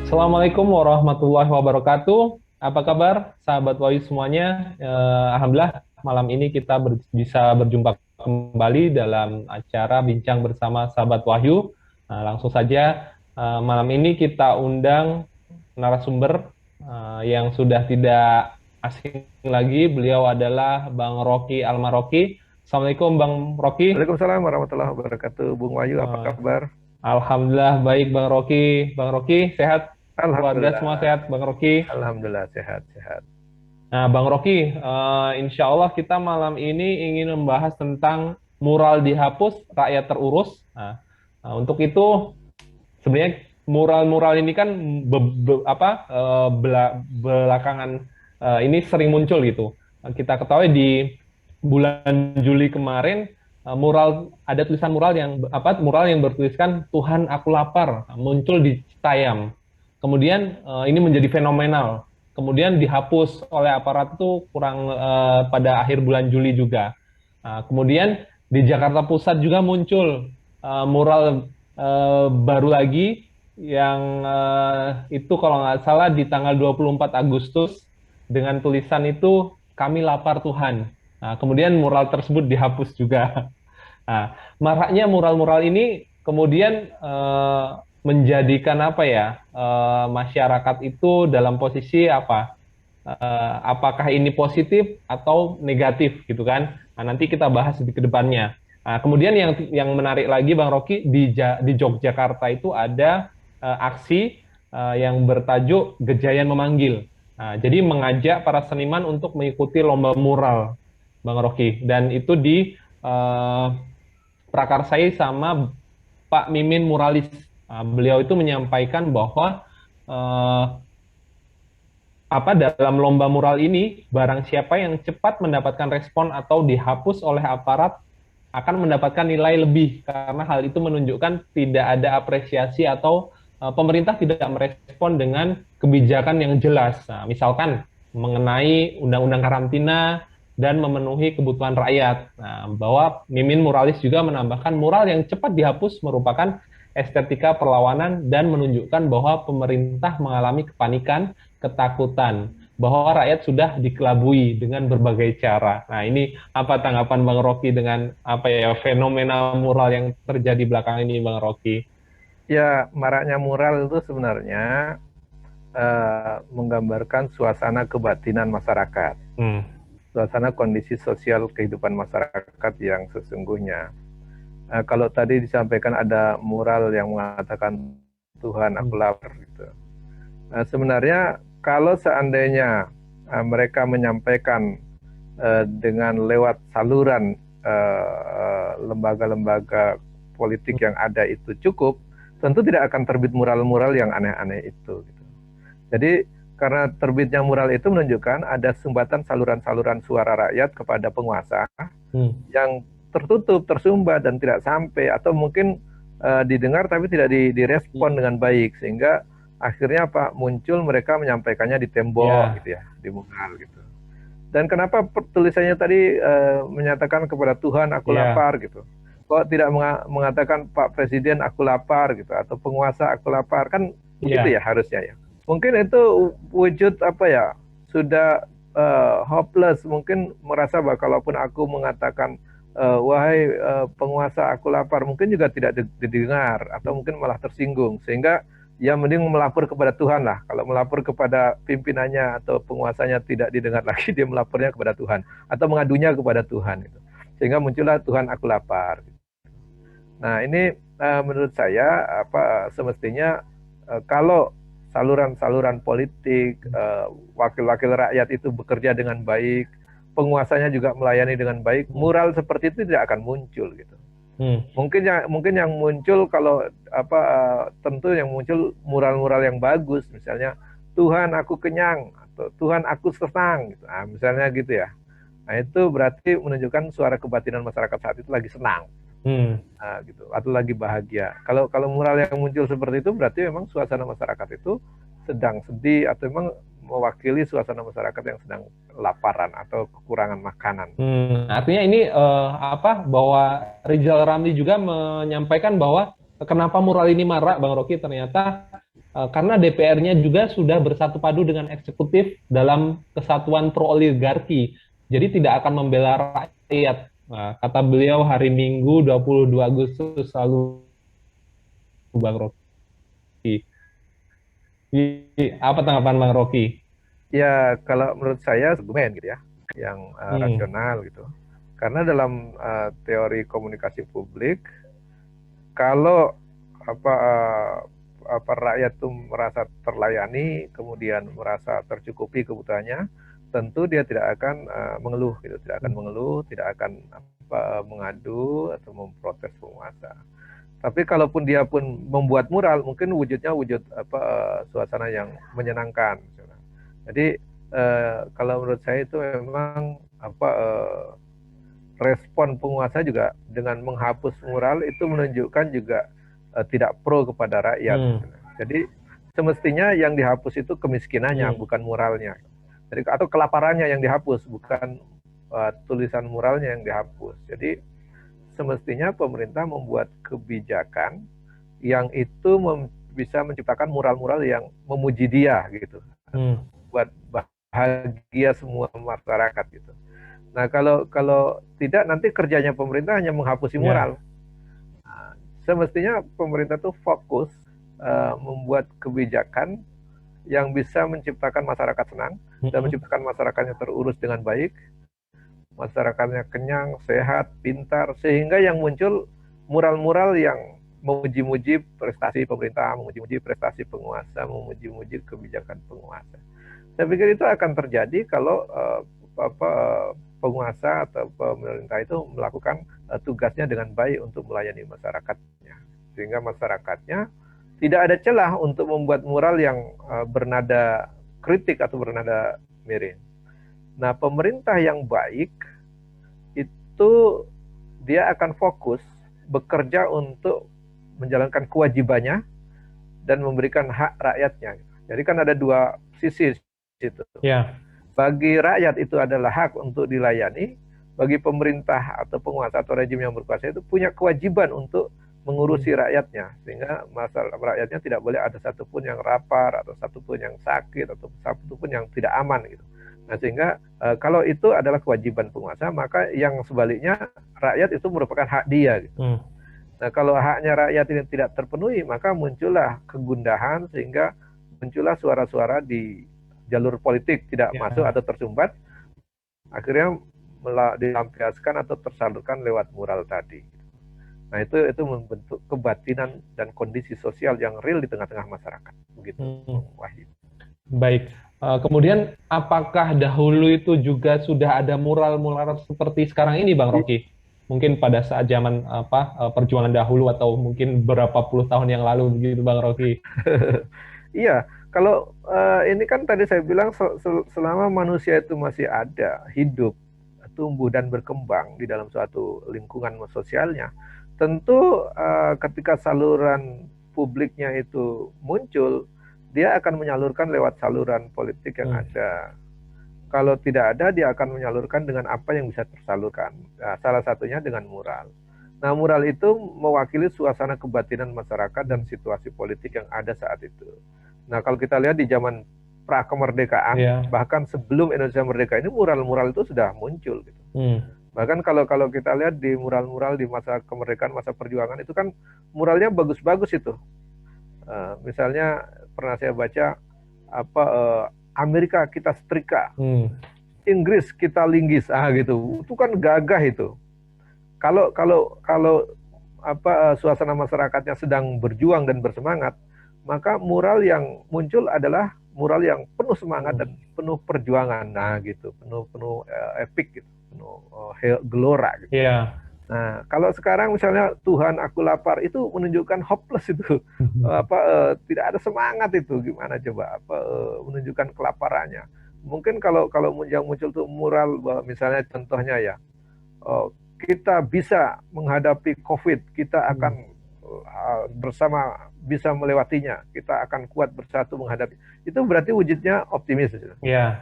Assalamualaikum warahmatullahi wabarakatuh. Apa kabar, sahabat Wahyu semuanya? Alhamdulillah, malam ini kita bisa berjumpa kembali dalam acara Bincang Bersama Sahabat Wahyu. Nah, langsung saja, malam ini kita undang narasumber yang sudah tidak asing lagi. Beliau adalah Bang Rocky Almaroki. Assalamualaikum, Bang Rocky. Waalaikumsalam warahmatullahi wabarakatuh. Bung Wahyu, apa Eh, kabar? Alhamdulillah baik, Bang Rocky. Bang Rocky sehat? Keluarga semua Alhamdulillah, sehat, Bang Rocky? alhamdulillah sehat-sehat. Nah, Bang Rocky, insya Allah kita malam ini ingin membahas tentang mural dihapus, rakyat terurus. Untuk itu sebenarnya mural-mural ini kan belakangan ini sering muncul gitu. Kita ketahui di bulan Juli kemarin ada tulisan mural yang bertuliskan Tuhan aku lapar muncul di Citayam. Kemudian ini menjadi fenomenal. Kemudian dihapus oleh aparat itu pada akhir bulan Juli juga. Kemudian di Jakarta Pusat juga muncul mural baru lagi yang itu kalau nggak salah di tanggal 24 Agustus dengan tulisan itu kami lapar Tuhan. Nah, kemudian mural tersebut dihapus juga. Nah, maraknya mural-mural ini kemudian menjadikan apa ya masyarakat itu dalam posisi apa? Apakah ini positif atau negatif gitu kan? Nah, nanti kita bahas di kedepannya. Nah, kemudian yang menarik lagi Bang Rocky di Yogyakarta itu ada aksi yang bertajuk Gejayan Memanggil. Nah, jadi mengajak para seniman untuk mengikuti lomba mural, Bang Rocky, dan itu eh, prakarsai sama Pak Mimin Muralis. Nah, beliau itu menyampaikan bahwa eh, dalam lomba mural ini barang siapa yang cepat mendapatkan respon atau dihapus oleh aparat akan mendapatkan nilai lebih karena hal itu menunjukkan tidak ada apresiasi atau pemerintah tidak merespon dengan kebijakan yang jelas. Nah, misalkan mengenai undang-undang karantina dan memenuhi kebutuhan rakyat. Nah, bahwa Mimin Muralis juga menambahkan mural yang cepat dihapus merupakan estetika perlawanan dan menunjukkan bahwa pemerintah mengalami kepanikan, ketakutan bahwa rakyat sudah dikelabui dengan berbagai cara. Nah, ini apa tanggapan Bang Rocky dengan apa ya fenomena mural yang terjadi belakangan ini, Bang Rocky? Ya, maraknya mural itu sebenarnya menggambarkan suasana kebatinan masyarakat, Hmm. suasana kondisi sosial kehidupan masyarakat yang sesungguhnya. Kalau tadi disampaikan ada mural yang mengatakan Tuhan aku lapar gitu. Sebenarnya kalau seandainya mereka menyampaikan dengan lewat saluran lembaga-lembaga politik yang ada itu cukup, tentu tidak akan terbit mural-mural yang aneh-aneh itu. Gitu. Jadi karena terbitnya mural itu menunjukkan ada sumbatan saluran-saluran suara rakyat kepada penguasa yang tertutup, tersumbat dan tidak sampai atau mungkin didengar tapi tidak direspon dengan baik sehingga akhirnya apa muncul mereka menyampaikannya di tembok gitu ya, di mural gitu. Dan kenapa tulisannya tadi menyatakan kepada Tuhan aku lapar gitu. Kok tidak mengatakan Pak Presiden aku lapar gitu atau penguasa aku lapar kan begitu ya harusnya ya. Mungkin itu wujud apa ya sudah hopeless mungkin merasa bahwa kalaupun aku mengatakan wahai penguasa aku lapar mungkin juga tidak didengar atau mungkin malah tersinggung sehingga ya mending melapor kepada Tuhan lah. Kalau melapor kepada pimpinannya atau penguasanya tidak didengar lagi, dia melapornya kepada Tuhan atau mengadunya kepada Tuhan. Gitu. Sehingga muncullah Tuhan aku lapar. Nah ini menurut saya semestinya kalau saluran-saluran politik, wakil-wakil rakyat itu bekerja dengan baik, penguasanya juga melayani dengan baik, mural seperti itu tidak akan muncul gitu. Mungkin yang muncul kalau tentu yang muncul mural-mural yang bagus misalnya Tuhan aku kenyang atau Tuhan aku senang gitu. Nah, misalnya gitu ya. Nah, itu berarti menunjukkan suara kebatinan masyarakat saat itu lagi senang. Nah, gitu atau lagi bahagia. Kalau mural yang muncul seperti itu berarti memang suasana masyarakat itu sedang sedih atau memang mewakili suasana masyarakat yang sedang laparan atau kekurangan makanan. Artinya ini bahwa Rizal Ramli juga menyampaikan bahwa kenapa mural ini marak, Bang Rocky, ternyata karena DPR-nya juga sudah bersatu padu dengan eksekutif dalam kesatuan pro-oligarki. Jadi tidak akan membela rakyat. Nah, kata beliau hari Minggu 22 Agustus lalu, Bang Rocky. Apa tanggapan Bang Rocky? Ya, kalau menurut saya argumen gitu ya, yang rasional gitu. Karena dalam teori komunikasi publik, kalau apa rakyat itu merasa terlayani, kemudian merasa tercukupi kebutuhannya, tentu dia tidak akan mengeluh, gitu, tidak akan mengeluh, tidak akan mengadu atau memprotes penguasa. Tapi kalaupun dia pun membuat mural, mungkin wujudnya wujud suasana yang menyenangkan. Jadi kalau menurut saya itu memang respon penguasa juga dengan menghapus mural itu menunjukkan juga tidak pro kepada rakyat. Jadi semestinya yang dihapus itu kemiskinannya, bukan muralnya. Jadi atau kelaparannya yang dihapus, bukan tulisan muralnya yang dihapus. Jadi semestinya pemerintah membuat kebijakan yang itu bisa menciptakan mural-mural yang memuji dia gitu, buat bahagia semua masyarakat gitu. Nah kalau tidak, nanti kerjanya pemerintah hanya menghapusi mural. Nah, semestinya pemerintah tuh fokus membuat kebijakan yang bisa menciptakan masyarakat senang dan menciptakan masyarakatnya terurus dengan baik, masyarakatnya kenyang, sehat, pintar, sehingga yang muncul mural-mural yang memuji-muji prestasi pemerintah, memuji-muji prestasi penguasa, memuji-muji kebijakan penguasa. Saya pikir itu akan terjadi kalau penguasa atau pemerintah itu melakukan tugasnya dengan baik untuk melayani masyarakatnya, sehingga masyarakatnya tidak ada celah untuk membuat mural yang bernada kritik atau bernada miring. Nah, pemerintah yang baik itu dia akan fokus bekerja untuk menjalankan kewajibannya dan memberikan hak rakyatnya. Jadi kan ada dua sisi situ. Bagi rakyat itu adalah hak untuk dilayani, bagi pemerintah atau penguasa atau rejim yang berkuasa itu punya kewajiban untuk mengurusi rakyatnya, sehingga masalah rakyatnya tidak boleh ada satupun yang lapar atau satupun yang sakit atau satupun yang tidak aman gitu. Nah, sehingga kalau itu adalah kewajiban penguasa, maka yang sebaliknya rakyat itu merupakan hak dia gitu. Nah, kalau haknya rakyat ini tidak terpenuhi, maka muncullah kegundahan, sehingga muncullah suara-suara di jalur politik tidak masuk atau tersumbat, akhirnya dilampiaskan atau tersalurkan lewat mural tadi. Nah, itu membentuk kebatinan dan kondisi sosial yang real di tengah-tengah masyarakat. Begitu, Wahyu. Baik. Kemudian, apakah dahulu itu juga sudah ada mural-mural seperti sekarang ini, Bang Rocky? Mungkin pada saat zaman perjuangan dahulu atau mungkin berapa puluh tahun yang lalu, begitu, Bang Rocky? Iya, kalau ini kan tadi saya bilang selama manusia itu masih ada, hidup, tumbuh dan berkembang di dalam suatu lingkungan sosialnya, tentu ketika saluran publiknya itu muncul, dia akan menyalurkan lewat saluran politik yang ada. Kalau tidak ada, dia akan menyalurkan dengan apa yang bisa tersalurkan. Nah, salah satunya dengan mural. Nah, mural itu mewakili suasana kebatinan masyarakat dan situasi politik yang ada saat itu. Nah, kalau kita lihat di zaman pra-kemerdekaan, bahkan sebelum Indonesia merdeka ini, mural-mural itu sudah muncul gitu. Bahkan kalau kita lihat di mural-mural di masa kemerdekaan, masa perjuangan, itu kan muralnya bagus-bagus itu. Misalnya pernah saya baca Amerika kita setrika, Inggris kita linggis, gitu. Itu kan gagah itu. Kalau suasana masyarakatnya sedang berjuang dan bersemangat, maka mural yang muncul adalah mural yang penuh semangat dan penuh perjuangan, nah gitu, penuh epic gitu, penuh gelora gitu. Nah, kalau sekarang misalnya Tuhan aku lapar, itu menunjukkan hopeless itu, tidak ada semangat itu, gimana coba menunjukkan kelaparannya. Mungkin kalau yang muncul tuh mural, misalnya contohnya ya, kita bisa menghadapi COVID, kita akan bersama bisa melewatinya, kita akan kuat bersatu menghadapi. Itu berarti wujudnya optimis.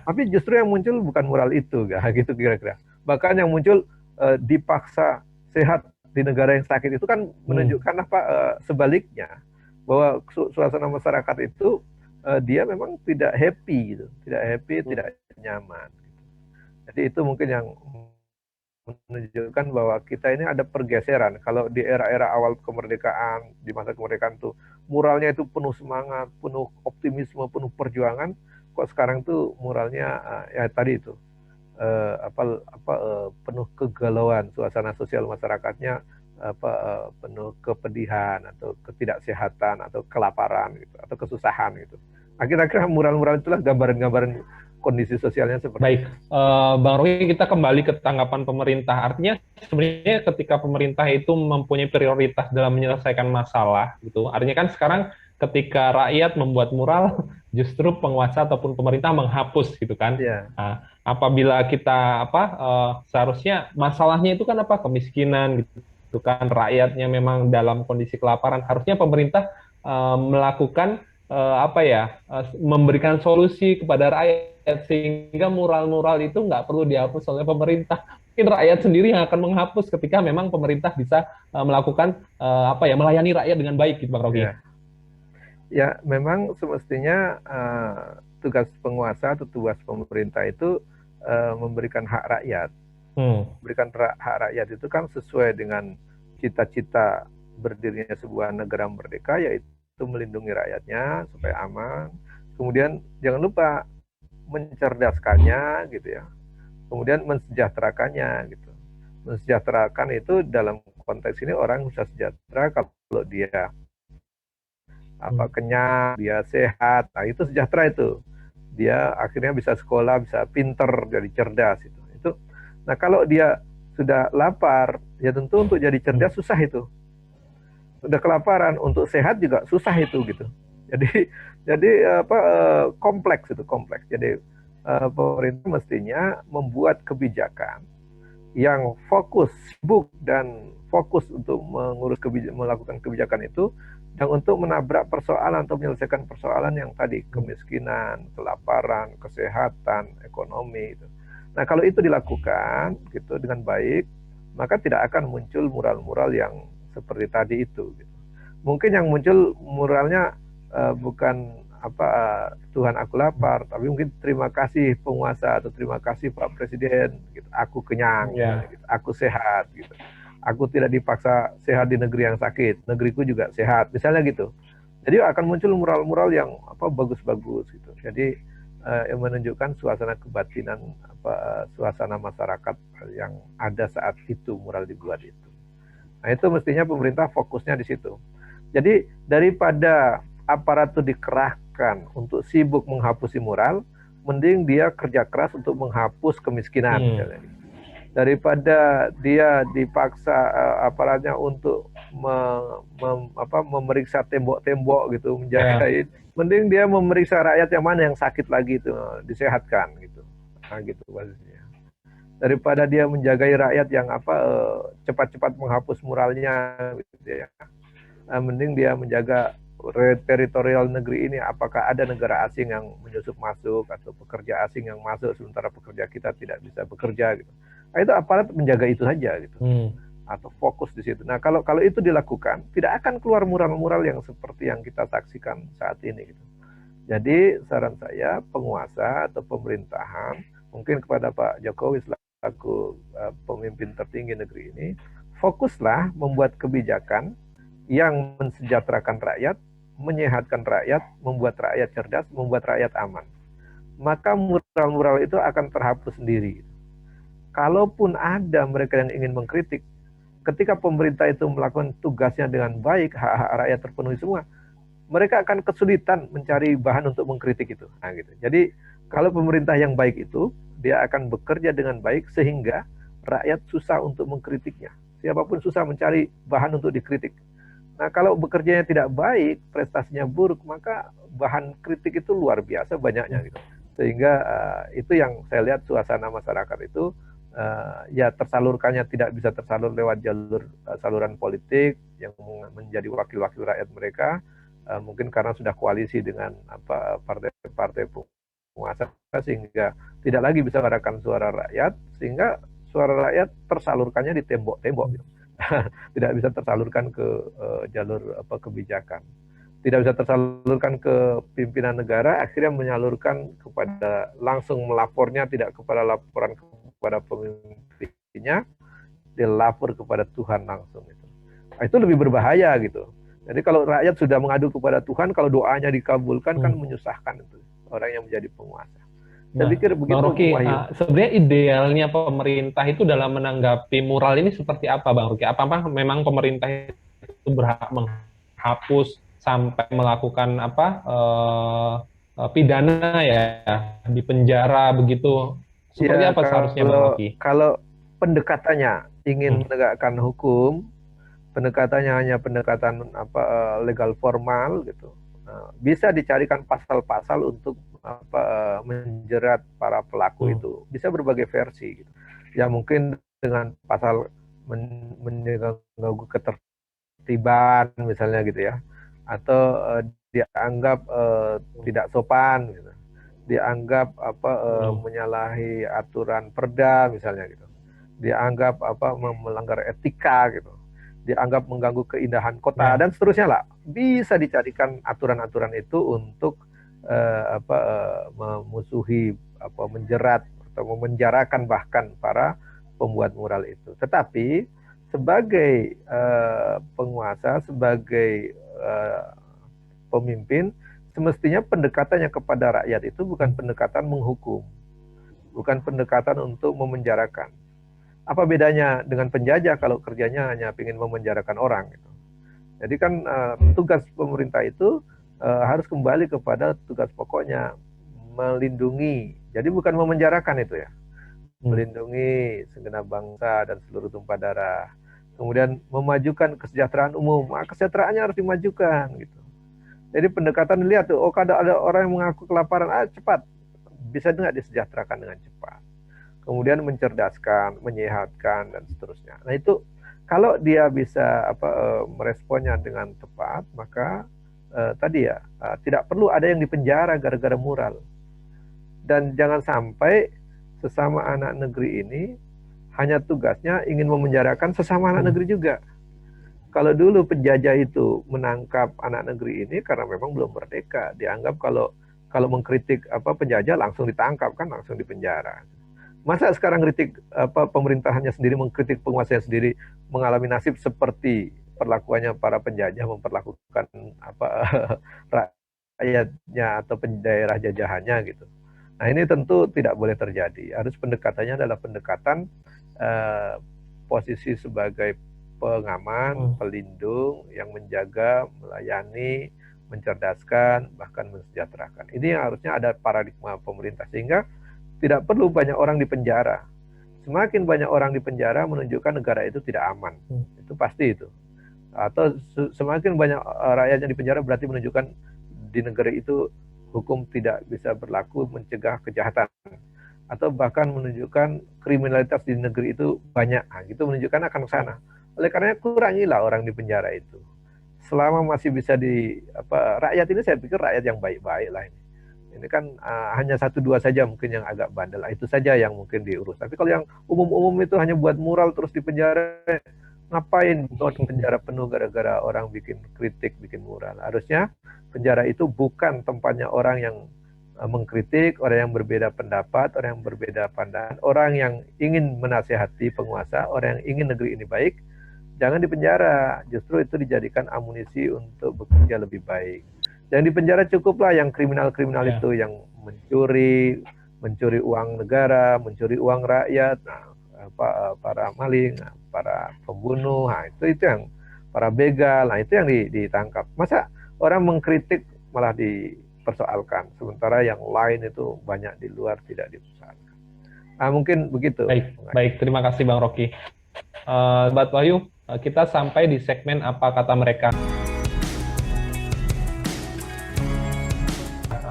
Tapi justru yang muncul bukan mural itu, gitu kira-kira. Bahkan yang muncul dipaksa sehat di negara yang sakit, itu kan menunjukkan sebaliknya. bahwa suasana masyarakat itu dia memang tidak happy gitu, tidak happy, tidak nyaman. Jadi itu mungkin yang menunjukkan bahwa kita ini ada pergeseran. Kalau di era-era awal kemerdekaan, di masa kemerdekaan tuh muralnya itu penuh semangat, penuh optimisme, penuh perjuangan. Kok sekarang tuh muralnya ya tadi itu penuh kegalauan, suasana sosial masyarakatnya penuh kepedihan atau ketidaksehatan atau kelaparan gitu atau kesusahan gitu. Akhir-akhir mural-mural itulah gambaran-gambaran kondisi sosialnya seperti Baik, itu. Bang Roy, kita kembali ke tanggapan pemerintah. Artinya sebenarnya ketika pemerintah itu mempunyai prioritas dalam menyelesaikan masalah, gitu. Artinya kan sekarang ketika rakyat membuat mural, justru penguasa ataupun pemerintah menghapus, gitu kan. Ya, Nah, apabila kita seharusnya masalahnya itu kan apa, kemiskinan, gitu kan, rakyatnya memang dalam kondisi kelaparan, harusnya pemerintah melakukan memberikan solusi kepada rakyat sehingga mural-mural itu nggak perlu dihapus oleh pemerintah. Mungkin rakyat sendiri yang akan menghapus ketika memang pemerintah bisa melakukan melayani rakyat dengan baik, gitu Bang Rocky. ya, ya. Memang semestinya tugas penguasa atau tugas pemerintah itu memberikan hak rakyat. Memberikan hak rakyat itu kan sesuai dengan cita-cita berdirinya sebuah negara merdeka, yaitu melindungi rakyatnya supaya aman. Kemudian jangan lupa mencerdaskannya gitu ya. Kemudian mensejahterakannya gitu. Mensejahterakan itu dalam konteks ini orang bisa sejahtera kalau dia kenyang, dia sehat. Nah, itu sejahtera itu. Dia akhirnya bisa sekolah, bisa pinter, jadi cerdas itu. Nah, kalau dia sudah lapar, ya tentu untuk jadi cerdas susah itu. Udah kelaparan, untuk sehat juga susah itu gitu. Jadi kompleks itu, kompleks. Jadi pemerintah mestinya membuat kebijakan yang fokus, sibuk dan fokus untuk melakukan kebijakan itu, dan untuk menabrak persoalan atau menyelesaikan persoalan yang tadi, kemiskinan, kelaparan, kesehatan, ekonomi itu. Nah, kalau itu dilakukan gitu dengan baik, maka tidak akan muncul mural-mural yang seperti tadi itu gitu. Mungkin yang muncul muralnya bukan Tuhan aku lapar, tapi mungkin terima kasih penguasa atau terima kasih Pak Presiden gitu. Aku kenyang, gitu. Aku sehat gitu. Aku tidak dipaksa sehat di negeri yang sakit, negeriku juga sehat, misalnya gitu. Jadi akan muncul mural-mural yang bagus-bagus gitu. Jadi yang menunjukkan suasana kebatinan, suasana masyarakat yang ada saat itu mural dibuat itu. Nah, itu mestinya pemerintah fokusnya di situ. Jadi daripada aparat itu dikerahkan untuk sibuk menghapusi mural, mending dia kerja keras untuk menghapus kemiskinan. Daripada dia dipaksa aparatnya untuk memeriksa tembok-tembok gitu, menjagain, mending dia memeriksa rakyat yang mana yang sakit lagi itu, disehatkan gitu. Nah, gitu maksudnya. Daripada dia menjagai rakyat yang cepat-cepat menghapus muralnya gitu ya. Mending dia menjaga teritorial negeri ini, apakah ada negara asing yang menyusup masuk atau pekerja asing yang masuk sementara pekerja kita tidak bisa bekerja gitu. Nah, itu aparat menjaga itu saja gitu. Atau fokus di situ. Nah, kalau itu dilakukan, tidak akan keluar mural-mural yang seperti yang kita saksikan saat ini gitu. Jadi saran saya, penguasa atau pemerintahan mungkin kepada Pak Jokowi selaku pemimpin tertinggi negeri ini, fokuslah membuat kebijakan yang mensejahterakan rakyat, menyehatkan rakyat, membuat rakyat cerdas, membuat rakyat aman. Maka mural-mural itu akan terhapus sendiri. Kalaupun ada mereka yang ingin mengkritik, ketika pemerintah itu melakukan tugasnya dengan baik, hak-hak rakyat terpenuhi semua, mereka akan kesulitan mencari bahan untuk mengkritik itu. Nah, gitu. Jadi kalau pemerintah yang baik itu, dia akan bekerja dengan baik sehingga rakyat susah untuk mengkritiknya. Siapapun susah mencari bahan untuk dikritik. Nah, kalau bekerjanya tidak baik, prestasinya buruk, maka bahan kritik itu luar biasa banyaknya gitu. Sehingga itu yang saya lihat suasana masyarakat itu ya tersalurkannya tidak bisa tersalur lewat jalur saluran politik yang menjadi wakil-wakil rakyat mereka, mungkin karena sudah koalisi dengan partai-partai penguasa sehingga tidak lagi bisa mengarahkan suara rakyat, sehingga suara rakyat tersalurkannya di tembok-tembok gitu. Tidak bisa tersalurkan ke jalur kebijakan. tidak bisa tersalurkan ke pimpinan negara, akhirnya menyalurkan kepada, langsung melapornya tidak kepada laporan kepada pemimpinnya, dia lapor kepada Tuhan langsung. Itu lebih berbahaya gitu. Jadi kalau rakyat sudah mengadu kepada Tuhan, kalau doanya dikabulkan kan menyusahkan itu orang yang menjadi penguasa. Saya Nah, pikir Bang begitu, Rocky, Wahyu. sebenarnya idealnya pemerintah itu dalam menanggapi mural ini seperti apa, Bang Rocky? Apakah memang pemerintah itu berhak menghapus sampai melakukan pidana ya, di penjara begitu? Seperti Ya apa seharusnya, Bang kalau Rocky? kalau pendekatannya ingin Hmm. menegakkan hukum, pendekatannya hanya pendekatan legal formal gitu. Nah, bisa dicarikan pasal-pasal untuk menjerat para pelaku Hmm. itu. Bisa berbagai versi gitu. Ya mungkin dengan pasal mengganggu ketertiban misalnya gitu ya. Atau dianggap tidak sopan gitu. Dianggap Hmm. menyalahi aturan perda misalnya gitu. Dianggap melanggar etika gitu, dianggap mengganggu keindahan kota Ya. dan seterusnya lah. Bisa dicarikan aturan-aturan itu untuk memusuhi, menjerat atau memenjarakan bahkan para pembuat mural itu. Tetapi sebagai penguasa, sebagai pemimpin, semestinya pendekatannya kepada rakyat itu bukan pendekatan menghukum, bukan pendekatan untuk memenjarakan. Apa bedanya dengan penjajah kalau kerjanya hanya ingin memenjarakan orang gitu. Jadi kan tugas pemerintah itu harus kembali kepada tugas pokoknya, melindungi. Jadi bukan memenjarakan itu ya, Hmm. melindungi segenap bangsa dan seluruh tumpah darah. Kemudian memajukan kesejahteraan umum, kesejahteraannya harus dimajukan gitu. Jadi pendekatan dilihat tuh, oh kalau ada orang yang mengaku kelaparan, cepat, bisa nggak disejahterakan dengan cepat. Kemudian mencerdaskan, menyehatkan dan seterusnya. Nah itu kalau dia bisa meresponnya dengan tepat, maka tadi ya tidak perlu ada yang dipenjara gara-gara mural. Dan jangan sampai sesama anak negeri ini hanya tugasnya ingin memenjarakan sesama anak negeri juga. Kalau dulu penjajah itu menangkap anak negeri ini karena memang belum merdeka, dianggap kalau mengkritik penjajah langsung ditangkap kan, langsung dipenjara. Masa sekarang kritik pemerintahannya sendiri, mengkritik penguasanya sendiri, mengalami nasib seperti perlakuannya para penjajah memperlakukan rakyatnya atau daerah jajahannya gitu. Nah ini tentu tidak boleh terjadi. Harus pendekatannya adalah pendekatan posisi sebagai pengaman, pelindung yang menjaga, melayani, mencerdaskan, bahkan mensejahterakan. Ini yang harusnya ada paradigma pemerintah, sehingga tidak perlu banyak orang di penjara. Semakin banyak orang di penjara menunjukkan negara itu tidak aman. Itu pasti itu. Atau semakin banyak rakyatnya di penjara berarti menunjukkan di negara itu hukum tidak bisa berlaku, mencegah kejahatan. Atau bahkan menunjukkan kriminalitas di negeri itu banyak. Nah, gitu menunjukkan akan ke sana. Oleh karena kurangilah orang di penjara itu. Selama masih bisa rakyat ini, saya pikir rakyat yang baik-baik lah ini. Ini kan hanya satu dua saja mungkin yang agak bandel. Itu saja yang mungkin diurus. Tapi kalau yang umum-umum itu hanya buat mural terus di penjara, ngapain buat penjara penuh gara-gara orang bikin kritik, bikin mural. Harusnya penjara itu bukan tempatnya orang yang mengkritik, orang yang berbeda pendapat, orang yang berbeda pandangan, orang yang ingin menasihati penguasa, orang yang ingin negeri ini baik. Jangan dipenjara, justru itu dijadikan amunisi untuk bekerja lebih baik. Yang di penjara cukuplah yang kriminal-kriminal itu, yang mencuri uang negara, mencuri uang rakyat, para maling, para pembunuh, itu yang para begal, itu yang ditangkap. Masa orang mengkritik malah dipersoalkan, sementara yang lain itu banyak di luar tidak dipersoalkan. Mungkin begitu. Baik, terima kasih Bang Rocky. Sobat Wahyu, kita sampai di segmen apa kata mereka.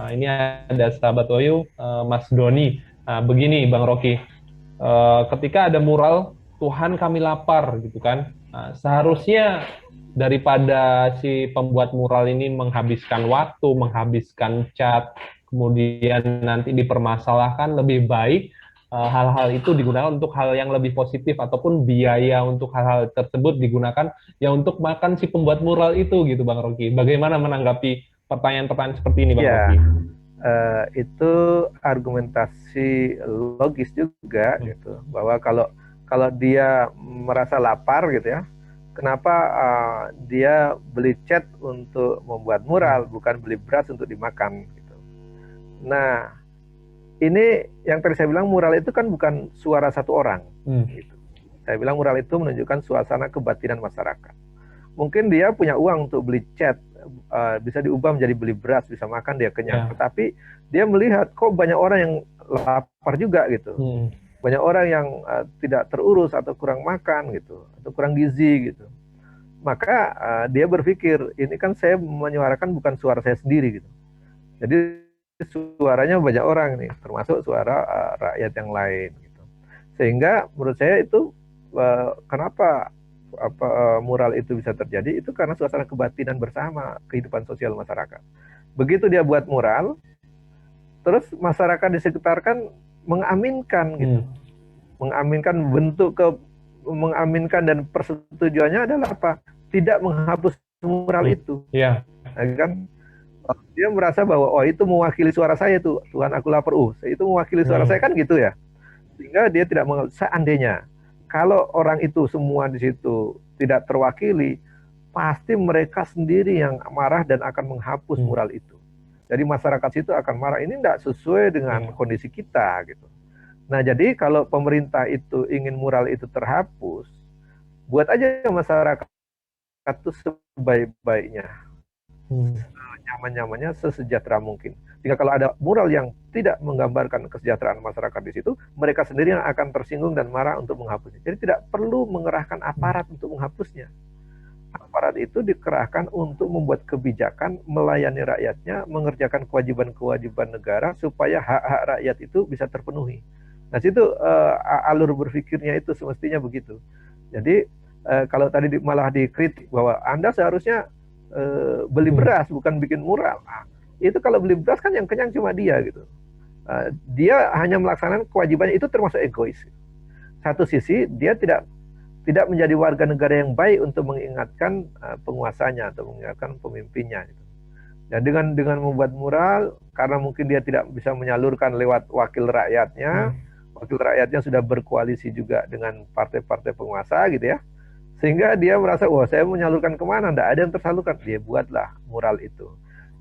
Ini ada sahabat Wahyu, Mas Doni. Begini Bang Rocky, ketika ada mural Tuhan kami lapar gitu kan, seharusnya daripada si pembuat mural ini menghabiskan waktu, menghabiskan cat, kemudian nanti dipermasalahkan, lebih baik hal-hal itu digunakan untuk hal yang lebih positif ataupun biaya untuk hal-hal tersebut digunakan ya untuk makan si pembuat mural itu gitu Bang Rocky. Bagaimana menanggapi pertanyaan-pertanyaan seperti ini Bang Ya, Rocky? itu argumentasi logis juga Hmm. gitu, bahwa kalau kalau dia merasa lapar gitu ya, kenapa dia beli cat untuk membuat Hmm. mural, bukan beli beras untuk dimakan gitu. Nah, ini yang tadi saya bilang mural itu kan bukan suara satu orang Hmm. gitu. Saya bilang mural itu menunjukkan suasana kebatinan masyarakat. Mungkin dia punya uang untuk beli cat, bisa diubah menjadi beli beras, bisa makan dia kenyang. Ya. Tetapi dia melihat kok banyak orang yang lapar juga gitu. Hmm. Banyak orang yang tidak terurus atau kurang makan gitu, atau kurang gizi gitu. Maka dia berpikir, ini kan saya menyuarakan bukan suara saya sendiri gitu. Jadi suaranya banyak orang nih, termasuk suara rakyat yang lain gitu. Sehingga menurut saya itu kenapa mural itu bisa terjadi itu karena suasana kebatinan bersama kehidupan sosial masyarakat. Begitu dia buat mural, terus masyarakat di sekitar kan mengaminkan gitu, Hmm. mengaminkan mengaminkan dan persetujuannya adalah apa? Tidak menghapus mural Hmm. itu, Ya. nah, kan dia merasa bahwa oh itu mewakili suara saya tuh, Tuhan aku lapar, itu mewakili suara saya Hmm. kan gitu ya, sehingga dia tidak seandainya kalau orang itu semua di situ tidak terwakili, pasti mereka sendiri yang marah dan akan menghapus Hmm. mural itu. Jadi masyarakat situ akan marah, ini tidak sesuai dengan Ya. kondisi kita gitu. Nah jadi kalau pemerintah itu ingin mural itu terhapus, buat aja masyarakat itu sebaik-baiknya, Hmm. nyaman-nyamannya, sesejahtera mungkin. Jika kalau ada mural yang tidak menggambarkan kesejahteraan masyarakat di situ, mereka sendiri yang akan tersinggung dan marah untuk menghapusnya. Jadi tidak perlu mengerahkan Hmm. aparat untuk menghapusnya. Aparat itu dikerahkan untuk membuat kebijakan, melayani rakyatnya, mengerjakan kewajiban-kewajiban negara supaya hak-hak rakyat itu bisa terpenuhi. Nah, situ alur berpikirnya itu semestinya begitu. Jadi kalau tadi malah dikritik bahwa Anda seharusnya beli Hmm. beras bukan bikin mural. Nah, itu kalau beli beras kan yang kenyang cuma dia gitu. Dia hanya melaksanakan kewajibannya, itu termasuk egois. Satu sisi dia tidak tidak menjadi warga negara yang baik untuk mengingatkan penguasanya atau mengingatkan pemimpinnya gitu. Ya dengan membuat mural, karena mungkin dia tidak bisa menyalurkan lewat Hmm. wakil rakyatnya sudah berkoalisi juga dengan partai-partai penguasa gitu ya, sehingga dia merasa wah saya menyalurkan kemana, tidak ada yang tersalurkan, dia buatlah mural itu.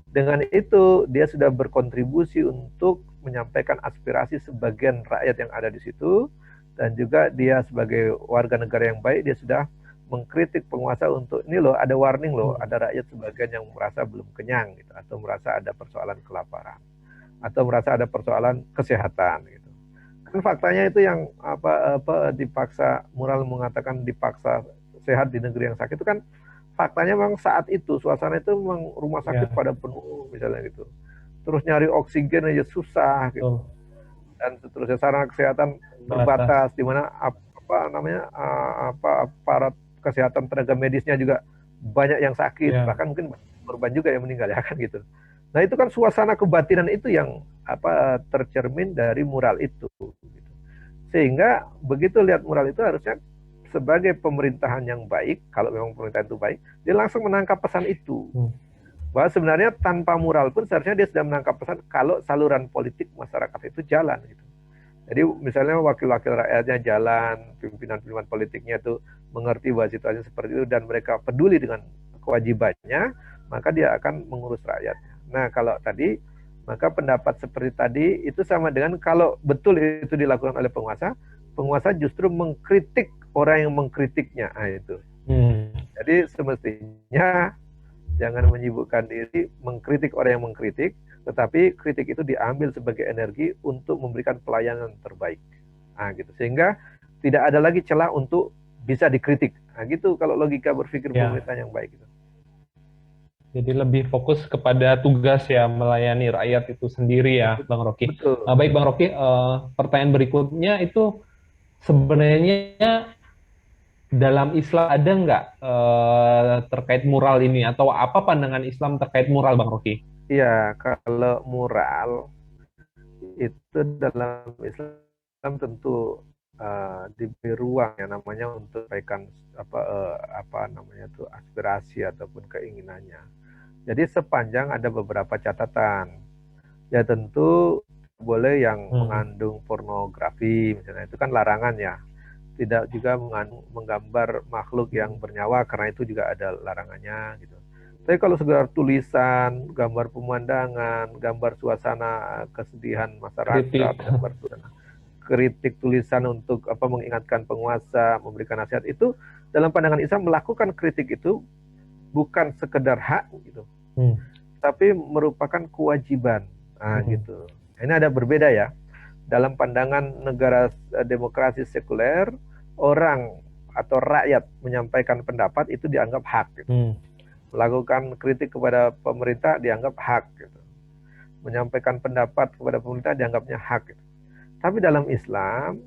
Dengan itu dia sudah berkontribusi untuk menyampaikan aspirasi sebagian rakyat yang ada di situ, dan juga dia sebagai warga negara yang baik dia sudah mengkritik penguasa untuk ini loh, ada warning loh, Hmm. ada rakyat sebagian yang merasa belum kenyang gitu, atau merasa ada persoalan kelaparan, atau merasa ada persoalan kesehatan gitu. Kan faktanya itu yang apa dipaksa, mural mengatakan dipaksa sehat di negeri yang sakit, itu kan faktanya memang saat itu suasana itu memang rumah sakit Ya. pada penuh misalnya gitu, terus nyari oksigen aja susah gitu, Betul. dan seterusnya, sarana kesehatan Batas. terbatas, di mana apa namanya apa aparat kesehatan, tenaga medisnya juga banyak yang sakit, Ya. bahkan mungkin korban juga yang meninggal ya kan gitu. Nah itu kan suasana kebatinan itu yang tercermin dari mural itu gitu. Sehingga begitu lihat mural itu harusnya sebagai pemerintahan yang baik, kalau memang pemerintahan itu baik, dia langsung menangkap pesan itu. Hmm. Bahwa sebenarnya tanpa mural pun seharusnya dia sudah menangkap pesan kalau saluran politik masyarakat itu jalan gitu. Jadi misalnya wakil-wakil rakyatnya jalan, pimpinan-pimpinan politiknya itu mengerti bahwa situasi seperti itu dan mereka peduli dengan kewajibannya, maka dia akan mengurus rakyatnya. Nah kalau tadi, maka pendapat seperti tadi itu sama dengan kalau betul itu dilakukan oleh penguasa, penguasa justru mengkritik orang yang mengkritiknya. Nah, itu. Hmm. Jadi semestinya jangan menyibukkan diri mengkritik orang yang mengkritik, tetapi kritik itu diambil sebagai energi untuk memberikan pelayanan terbaik. Nah, gitu. Sehingga tidak ada lagi celah untuk bisa dikritik. Nah, gitu kalau logika berpikir Ya. pemerintah yang baik itu. Jadi lebih fokus kepada tugas ya melayani rakyat itu sendiri ya, Bang Rocky. Betul. Baik Bang Rocky, pertanyaan berikutnya itu sebenarnya dalam Islam ada nggak terkait mural ini atau apa pandangan Islam terkait mural Bang Rocky? Iya, kalau mural itu dalam Islam tentu diberi ruang ya namanya untuk sampaikan apa namanya tuh aspirasi ataupun keinginannya. Jadi sepanjang ada beberapa catatan, ya tentu boleh yang mengandung pornografi misalnya, itu kan larangan ya. Tidak juga menggambar makhluk yang bernyawa, karena itu juga ada larangannya gitu. Tapi kalau sekedar tulisan, gambar pemandangan, gambar suasana kesedihan masyarakat, Kritik. gambar suasana kritik, tulisan untuk mengingatkan penguasa, memberikan nasihat, itu dalam pandangan Islam melakukan kritik itu bukan sekedar hak gitu, tapi merupakan kewajiban. Nah, gitu. Ini ada berbeda ya. Dalam pandangan negara demokrasi sekuler, orang atau rakyat menyampaikan pendapat itu dianggap hak gitu. Melakukan kritik kepada pemerintah dianggap hak gitu. Menyampaikan pendapat kepada pemerintah dianggapnya hak gitu. Tapi dalam Islam,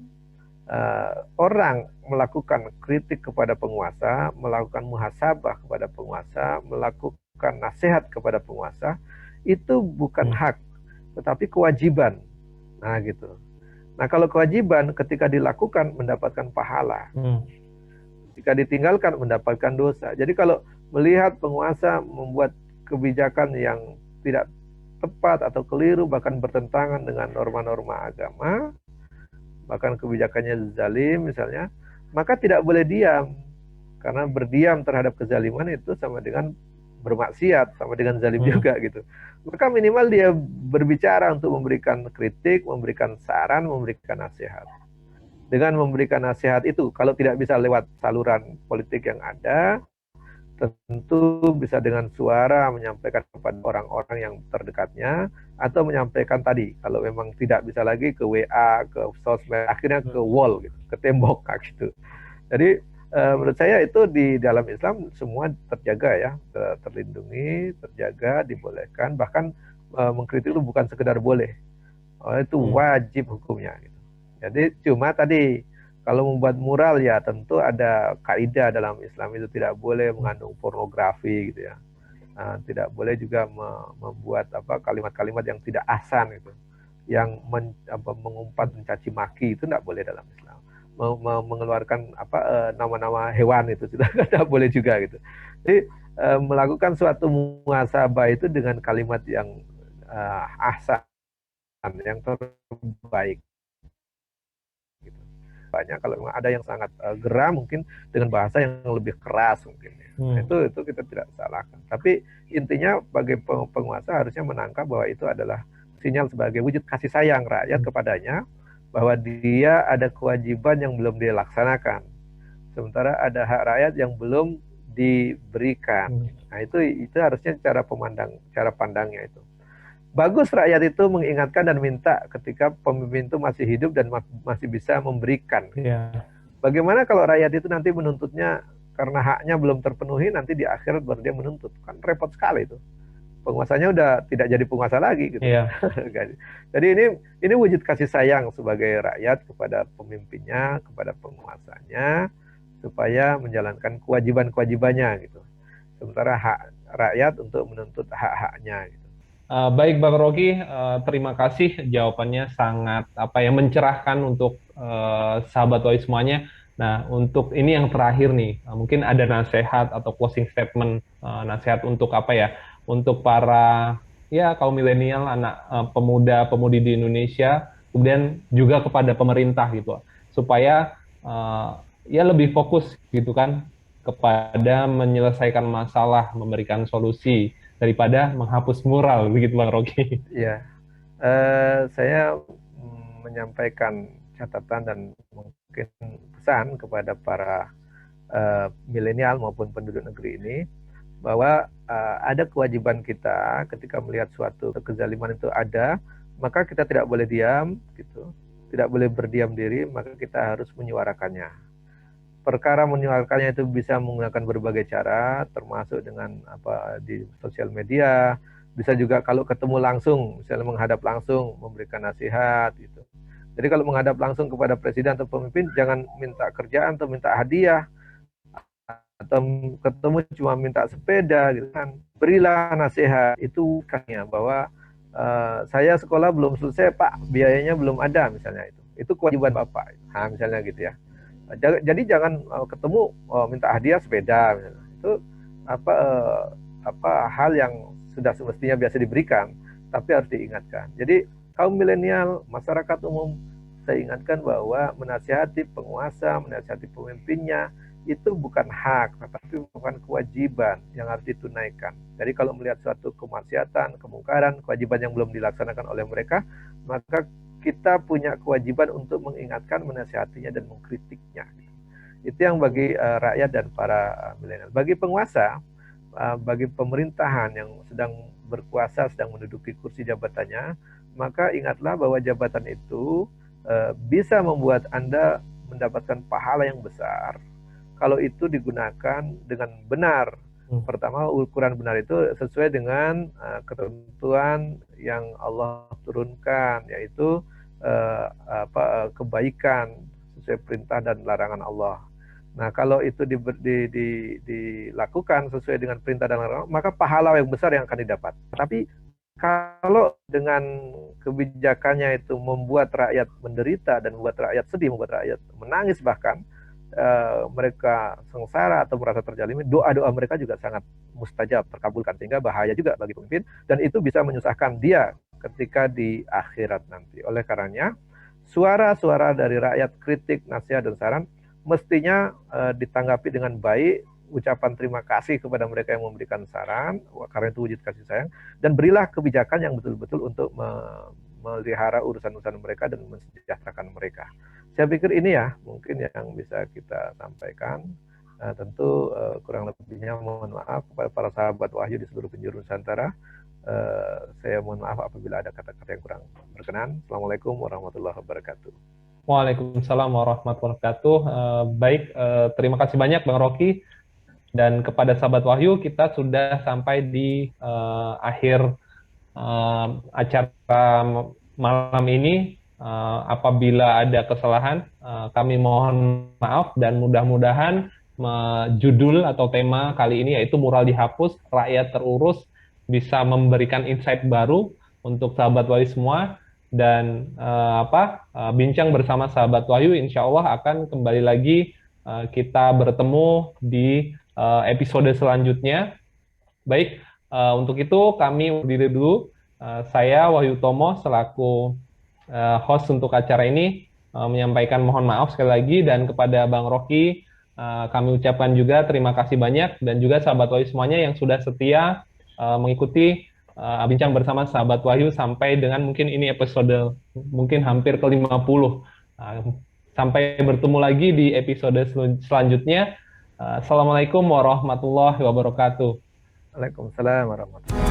orang melakukan kritik kepada penguasa, melakukan muhasabah kepada penguasa, melakukan nasihat kepada penguasa, itu bukan hak, tetapi kewajiban. Nah gitu. Nah kalau kewajiban ketika dilakukan mendapatkan pahala, jika ditinggalkan mendapatkan dosa. Jadi kalau melihat penguasa membuat kebijakan yang tidak tepat atau keliru, bahkan bertentangan dengan norma-norma agama, bahkan kebijakannya zalim misalnya, maka tidak boleh diam. Karena berdiam terhadap kezaliman itu sama dengan bermaksiat, sama dengan zalim juga gitu. Maka minimal dia berbicara untuk memberikan kritik, memberikan saran, memberikan nasihat. Dengan memberikan nasihat itu, kalau tidak bisa lewat saluran politik yang ada, tentu bisa dengan suara menyampaikan kepada orang-orang yang terdekatnya, atau menyampaikan tadi, kalau memang tidak bisa lagi ke WA, ke sosmed, akhirnya ke wall, gitu, ke tembok gitu. Jadi menurut saya itu di dalam Islam semua terjaga ya, terlindungi, terjaga, dibolehkan, bahkan mengkritik itu bukan sekedar boleh, itu wajib hukumnya gitu. Jadi cuma tadi kalau membuat mural ya tentu ada kaidah dalam Islam, itu tidak boleh mengandung pornografi gitu ya. Tidak boleh juga membuat kalimat-kalimat yang tidak ahsan gitu, yang mengumpat, mencaci maki, itu tidak boleh dalam Islam. Mengeluarkan nama-nama hewan itu tidak boleh juga gitu. Jadi melakukan suatu muhasabah itu dengan kalimat yang ahsan, yang terbaik. Banyak kalau memang ada yang sangat geram mungkin dengan bahasa yang lebih keras mungkin ya. Itu kita tidak salahkan, tapi intinya bagi penguasa harusnya menangkap bahwa itu adalah sinyal sebagai wujud kasih sayang rakyat kepadanya, bahwa dia ada kewajiban yang belum dia laksanakan, sementara ada hak rakyat yang belum diberikan. Nah itu harusnya cara pandangnya itu. Bagus rakyat itu mengingatkan dan minta ketika pemimpin itu masih hidup dan masih bisa memberikan. Bagaimana kalau rakyat itu nanti menuntutnya karena haknya belum terpenuhi, nanti di akhirat baru dia menuntut, kan repot sekali itu. Penguasanya udah tidak jadi penguasa lagi gitu. Jadi ini wujud kasih sayang sebagai rakyat kepada pemimpinnya, kepada penguasanya, supaya menjalankan kewajiban-kewajibannya gitu. Sementara hak rakyat untuk menuntut hak-haknya gitu. Baik Bang Rocky, terima kasih jawabannya sangat mencerahkan untuk sahabat Wahyu semuanya. Nah, untuk ini yang terakhir nih, mungkin ada nasihat atau closing statement, nasihat untuk untuk para kaum milenial, anak pemuda-pemudi di Indonesia, kemudian juga kepada pemerintah gitu, supaya lebih fokus gitu kan kepada menyelesaikan masalah, memberikan solusi daripada menghapus mural, begitu Bang Rocky. Iya, saya menyampaikan catatan dan mungkin pesan kepada para milenial maupun penduduk negeri ini, bahwa ada kewajiban kita ketika melihat suatu kezaliman itu ada, maka kita tidak boleh diam, gitu, tidak boleh berdiam diri, maka kita harus menyuarakannya. Perkara menyuarakannya itu bisa menggunakan berbagai cara, termasuk dengan di sosial media, bisa juga kalau ketemu langsung, misalnya menghadap langsung, memberikan nasihat gitu. Jadi kalau menghadap langsung kepada presiden atau pemimpin, jangan minta kerjaan atau minta hadiah, atau ketemu cuma minta sepeda gitu kan. Berilah nasihat, itu katanya bahwa saya sekolah belum selesai Pak, biayanya belum ada misalnya itu. itu kewajiban bapak. Nah, misalnya gitu ya. Jadi jangan ketemu minta hadiah sepeda, misalnya. Itu apa hal yang sudah semestinya biasa diberikan, tapi harus diingatkan. Jadi kaum milenial, masyarakat umum, saya ingatkan bahwa menasihati penguasa, menasihati pemimpinnya itu bukan hak, tetapi bukan kewajiban yang harus ditunaikan. Jadi kalau melihat suatu kemaksiatan, kemungkaran, kewajiban yang belum dilaksanakan oleh mereka, maka kita punya kewajiban untuk mengingatkan, menasihatinya, dan mengkritiknya. Itu yang bagi rakyat dan para milenial. Bagi penguasa, bagi pemerintahan yang sedang berkuasa, sedang menduduki kursi jabatannya, maka ingatlah bahwa jabatan itu bisa membuat Anda mendapatkan pahala yang besar kalau itu digunakan dengan benar. Pertama, ukuran benar itu sesuai dengan ketentuan yang Allah turunkan, yaitu kebaikan sesuai perintah dan larangan Allah. Nah, kalau itu dilakukan sesuai dengan perintah dan larangan, maka pahala yang besar yang akan didapat. Tapi kalau dengan kebijakannya itu membuat rakyat menderita dan membuat rakyat sedih, membuat rakyat menangis bahkan, mereka sengsara atau merasa terzalimi, doa-doa mereka juga sangat mustajab, terkabulkan, sehingga bahaya juga bagi pemimpin, dan itu bisa menyusahkan dia ketika di akhirat nanti. Oleh karenanya, suara-suara dari rakyat, kritik, nasihat, dan saran mestinya ditanggapi dengan baik, ucapan terima kasih kepada mereka yang memberikan saran, karena itu wujud kasih sayang, dan berilah kebijakan yang betul-betul untuk memelihara urusan-urusan mereka dan mensejahterakan mereka. Saya pikir ini ya mungkin yang bisa kita sampaikan. Tentu kurang lebihnya mohon maaf kepada para sahabat Wahyu di seluruh penjuru Nusantara. Saya mohon maaf apabila ada kata-kata yang kurang berkenan. Assalamualaikum warahmatullahi wabarakatuh. Waalaikumsalam warahmatullahi wabarakatuh. Baik, terima kasih banyak Bang Rocky. Dan kepada sahabat Wahyu, kita sudah sampai di akhir acara malam ini. Apabila ada kesalahan, kami mohon maaf, dan mudah-mudahan judul atau tema kali ini yaitu mural dihapus, rakyat terurus, bisa memberikan insight baru untuk sahabat Wahyu semua. Dan bincang bersama sahabat Wahyu insya Allah akan kembali lagi kita bertemu di episode selanjutnya. Baik, untuk itu kami berdiri dulu. Saya Wahyu Tomo selaku host untuk acara ini menyampaikan mohon maaf sekali lagi, dan kepada Bang Rocky kami ucapkan juga terima kasih banyak, dan juga sahabat Wahyu semuanya yang sudah setia mengikuti bincang bersama sahabat Wahyu sampai dengan mungkin ini episode mungkin hampir ke-50. Sampai bertemu lagi di episode selanjutnya. Assalamualaikum warahmatullahi wabarakatuh. Waalaikumsalam warahmatullahi wabarakatuh.